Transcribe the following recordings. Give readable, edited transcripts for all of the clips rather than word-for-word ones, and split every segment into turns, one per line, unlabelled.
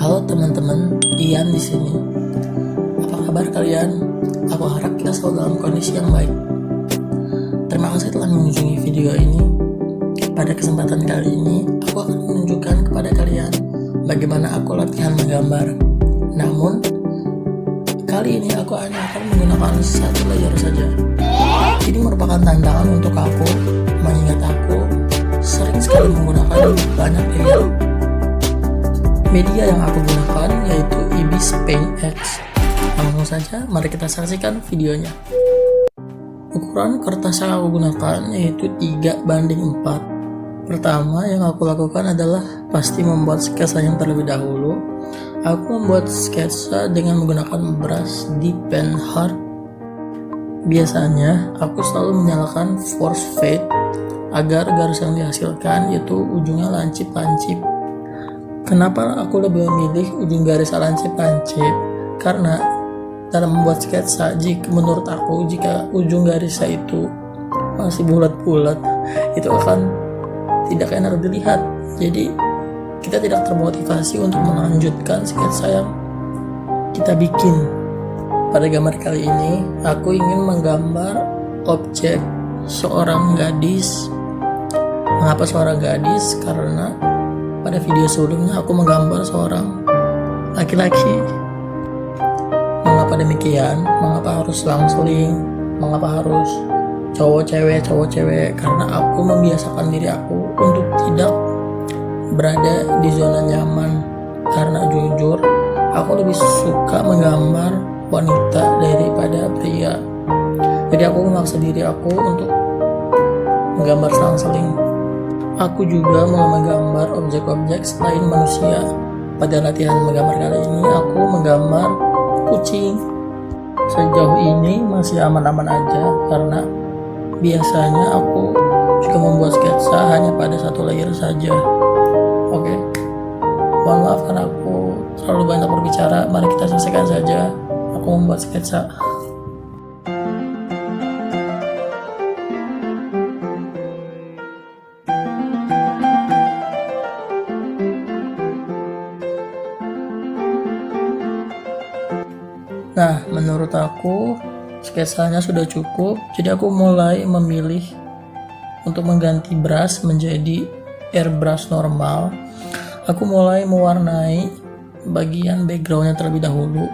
Halo teman-teman, Ian di sini. Apa kabar kalian? Aku harap kita selalu dalam kondisi yang baik. Terima kasih telah mengunjungi video ini. Pada kesempatan kali ini, aku akan menunjukkan kepada kalian bagaimana aku latihan menggambar. Namun, kali ini aku hanya akan menggunakan satu layer saja. Ini merupakan tantangan untuk aku, mengingat aku sering sekali menggunakan banyak layer. Media yang aku gunakan yaitu Ibis Paint X. Langsung saja, mari kita saksikan videonya. Ukuran kertas yang aku gunakan yaitu 3:4. Pertama yang aku lakukan adalah pasti membuat sketsa yang terlebih dahulu. Aku membuat sketsa dengan menggunakan brush di pen hard. Biasanya aku selalu menyalakan force fade agar garis yang dihasilkan itu ujungnya lancip-lancip. Kenapa aku lebih memilih ujung garis lancip-lancip? Karena dalam membuat sketsa, menurut aku jika ujung garisnya itu masih bulat-bulat, itu akan tidak enak dilihat. Jadi kita tidak termotivasi untuk melanjutkan sketsa yang kita bikin. Pada gambar kali ini, aku ingin menggambar objek seorang gadis. Mengapa seorang gadis? Karena pada video sebelumnya aku menggambar seorang laki-laki. Mengapa demikian? Mengapa harus selang-seling? Mengapa harus cowok cewek? Karena aku membiasakan diri aku untuk tidak berada di zona nyaman. Karena jujur, aku lebih suka menggambar wanita daripada pria. Jadi aku memaksa diri aku untuk menggambar selang-seling. Aku juga mulai menggambar objek-objek selain manusia. Pada latihan menggambar kali ini, aku menggambar kucing. Sejauh ini masih aman-aman aja, karena biasanya aku juga membuat sketsa hanya pada satu layer saja. Oke, mohon maaf karena aku terlalu banyak berbicara. Mari kita selesaikan saja. Aku membuat sketsa. Nah, menurut aku sketsanya sudah cukup, jadi aku mulai memilih untuk mengganti brush menjadi airbrush normal. Aku mulai mewarnai bagian backgroundnya terlebih dahulu,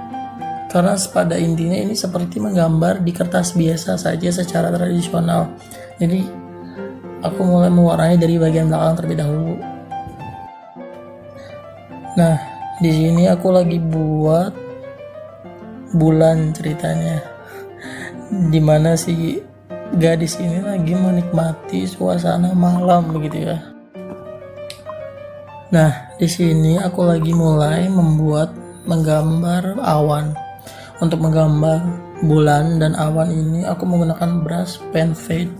karena pada intinya ini seperti menggambar di kertas biasa saja secara tradisional. Jadi aku mulai mewarnai dari bagian belakang terlebih dahulu. Nah, di sini aku lagi buat bulan ceritanya, dimana si gadis ini lagi menikmati suasana malam begitu ya. Nah, di sini aku lagi mulai menggambar awan. Untuk menggambar bulan dan awan ini aku menggunakan brush pen fade.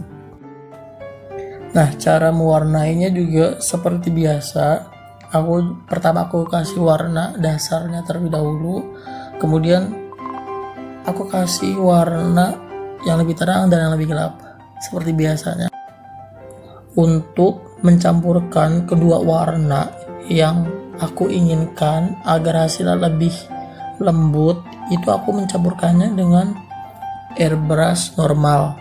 Nah, cara mewarnainya juga seperti biasa. Pertama aku kasih warna dasarnya terlebih dahulu, kemudian aku kasih warna yang lebih terang dan yang lebih gelap seperti biasanya. Untuk mencampurkan kedua warna yang aku inginkan agar hasilnya lebih lembut, itu aku mencampurkannya dengan airbrush normal.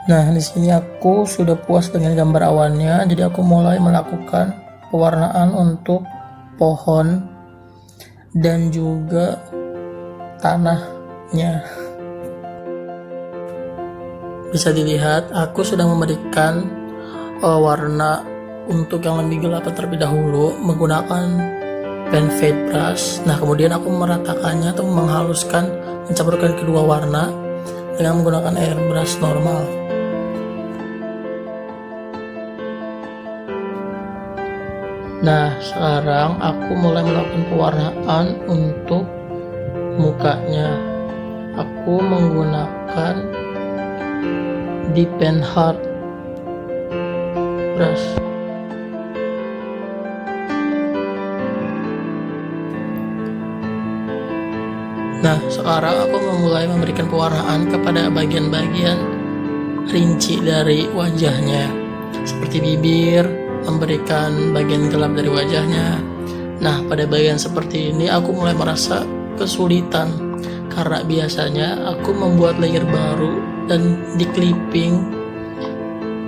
Nah, di sini aku sudah puas dengan gambar awannya, jadi aku mulai melakukan pewarnaan untuk pohon dan juga tanahnya. Bisa dilihat aku sudah memberikan warna untuk yang lebih gelap terlebih dahulu menggunakan pen fade brush. Nah, kemudian aku meratakannya atau mencampurkan kedua warna dengan menggunakan airbrush normal. Nah, sekarang aku mulai melakukan pewarnaan untuk mukanya. Aku menggunakan di pen hard brush. Nah, sekarang aku mulai memberikan pewarnaan kepada bagian-bagian rinci dari wajahnya, seperti bibir, memberikan bagian gelap dari wajahnya. Nah, pada bagian seperti ini aku mulai merasa kesulitan karena biasanya aku membuat layer baru dan di clipping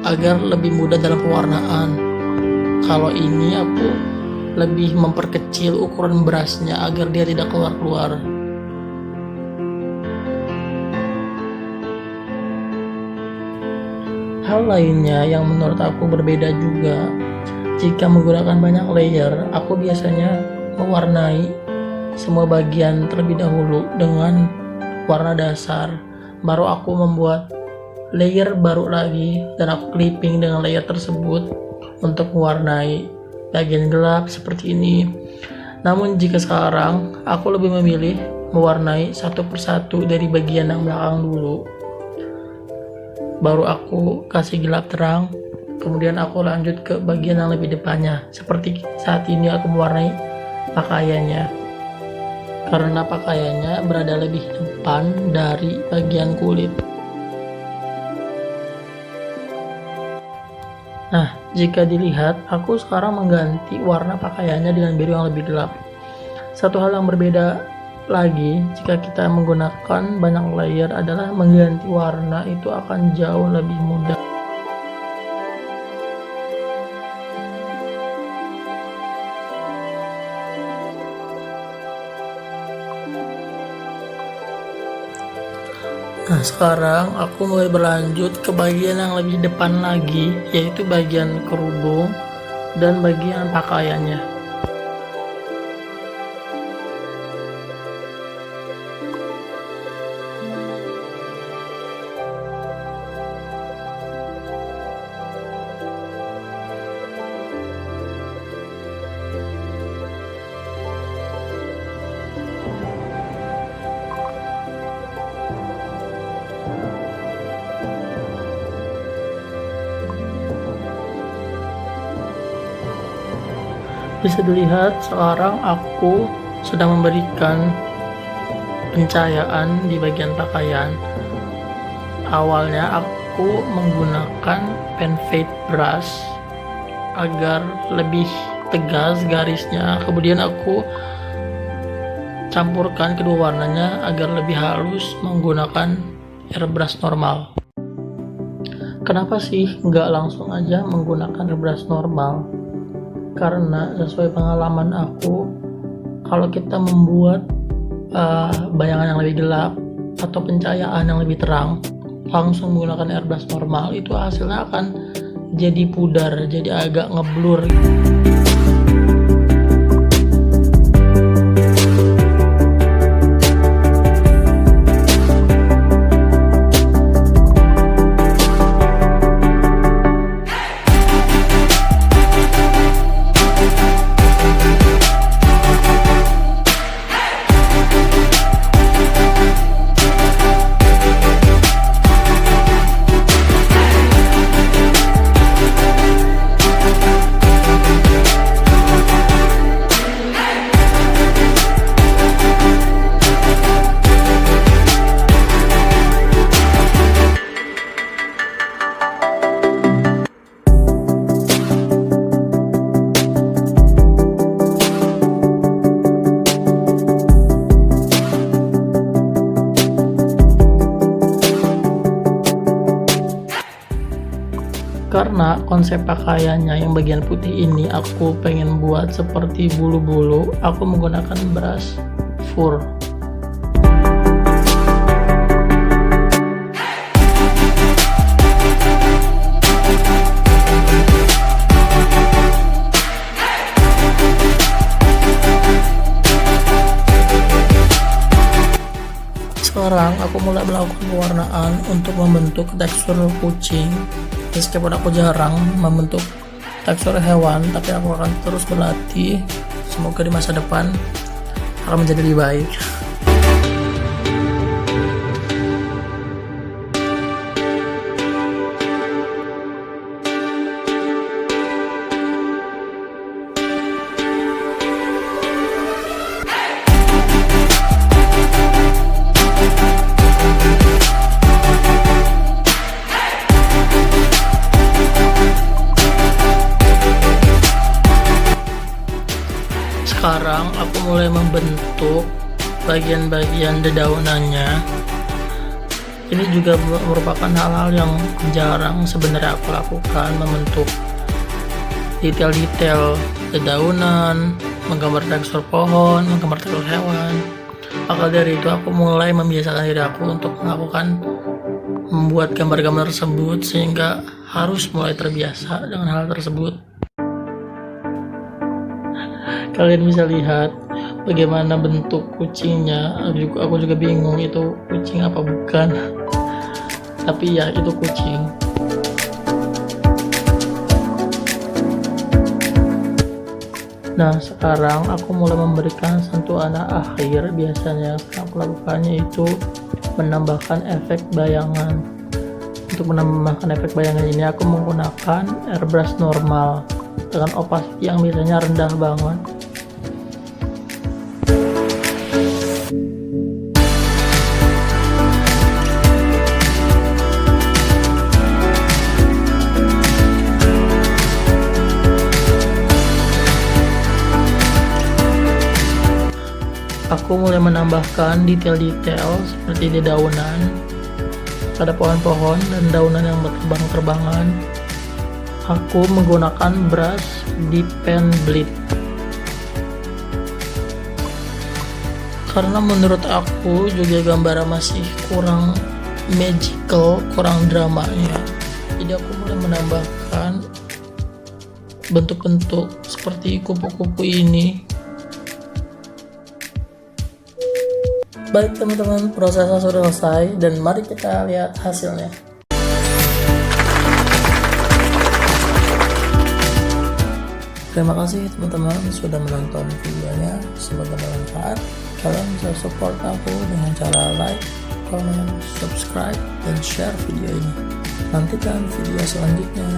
agar lebih mudah dalam pewarnaan. Kalau ini aku lebih memperkecil ukuran brushnya agar dia tidak keluar-keluar. Hal lainnya yang menurut aku berbeda juga, jika menggunakan banyak layer, aku biasanya mewarnai semua bagian terlebih dahulu dengan warna dasar, baru aku membuat layer baru lagi dan aku clipping dengan layer tersebut untuk mewarnai bagian gelap seperti ini. Namun jika sekarang aku lebih memilih mewarnai satu persatu dari bagian yang belakang dulu, baru aku kasih gelap terang, kemudian aku lanjut ke bagian yang lebih depannya. Seperti saat ini aku mewarnai pakaiannya, karena pakaiannya berada lebih depan dari bagian kulit. Nah, jika dilihat, aku sekarang mengganti warna pakaiannya dengan biru yang lebih gelap. Satu hal yang berbeda lagi jika kita menggunakan banyak layer adalah mengganti warna itu akan jauh lebih mudah. Nah, sekarang aku mulai berlanjut ke bagian yang lebih depan lagi, yaitu bagian kerudung dan bagian pakaiannya. Bisa dilihat sekarang aku sedang memberikan pencahayaan di bagian pakaian. Awalnya aku menggunakan pen fade brush agar lebih tegas garisnya, kemudian aku campurkan kedua warnanya agar lebih halus menggunakan airbrush normal. Kenapa sih nggak langsung aja menggunakan airbrush normal? Karena sesuai pengalaman aku, kalau kita membuat bayangan yang lebih gelap atau pencahayaan yang lebih terang langsung menggunakan airbrush normal, itu hasilnya akan jadi pudar, jadi agak ngeblur. Karena konsep pakaiannya yang bagian putih ini aku pengen buat seperti bulu-bulu, aku menggunakan brush fur. Sekarang aku mulai melakukan pewarnaan untuk membentuk tekstur kucing. Meskipun aku jarang membentuk tekstur hewan, tapi aku akan terus berlatih. Semoga di masa depan akan menjadi lebih baik. membentuk bagian-bagian dedaunannya. Ini juga merupakan hal-hal yang jarang sebenarnya aku lakukan, membentuk detail-detail dedaunan, menggambar tekstur pohon, menggambar tekstur hewan. Maka dari itu aku mulai membiasakan diri aku untuk membuat gambar-gambar tersebut, sehingga harus mulai terbiasa dengan hal tersebut. Kalian bisa lihat bagaimana bentuk kucingnya. Aku juga bingung itu kucing apa bukan, tapi ya itu kucing. Nah, sekarang aku mulai memberikan sentuhan akhir. Biasanya yang aku lakukannya itu menambahkan efek bayangan. Untuk menambahkan efek bayangan ini aku menggunakan airbrush normal dengan opacity yang biasanya rendah banget. Aku mulai menambahkan detail-detail seperti dedaunan pada pohon-pohon dan daunan yang berterbang-terbangan. Aku menggunakan brush di pen blade karena menurut aku juga gambar masih kurang magical, kurang dramanya. Jadi aku mulai menambahkan bentuk-bentuk seperti kupu-kupu ini. Baik teman-teman, prosesnya sudah selesai dan mari kita lihat hasilnya. Terima kasih teman-teman sudah menonton videonya, semoga bermanfaat. Kalian bisa support aku dengan cara like, comment, subscribe, dan share video ini. Nantikan video selanjutnya.